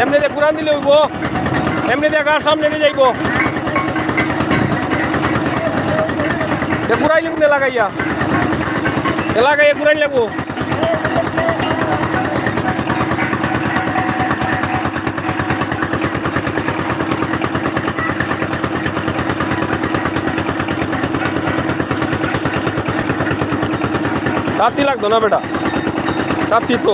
এমনিতে পুরান দিলে হইব এমনিতে গার সামনে নিয়ে যাইব পুরাইলি মনে লাগাইয়া লাগাইয়া পুরাই লাগবো রাত্রি লাগতো না বেটা রাত্রি তো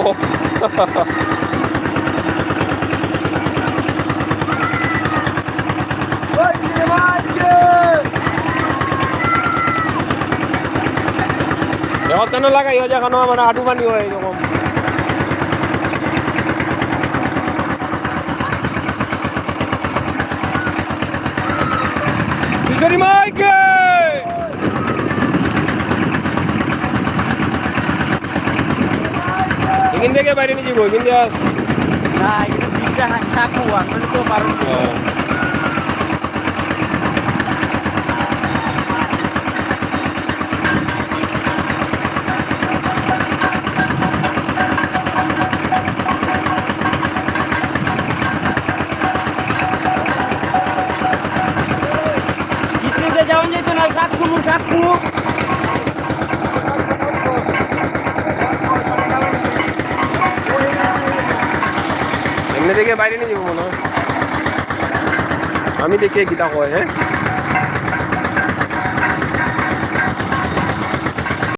কেন লাগাই হয়ে যাখানো মানে হাঁটু পানি হয় এরকম কিশোরী মাইকে এখান থেকে বাইরে নিয়ে যাবো এখান থেকে না এটা সাকু আমি তো পারো যাওয়া যেত না সাকু এমনি থেকে বাইরে নিয়ে যাবো মনে হয় আমি দেখে গীতা কয় হ্যাঁ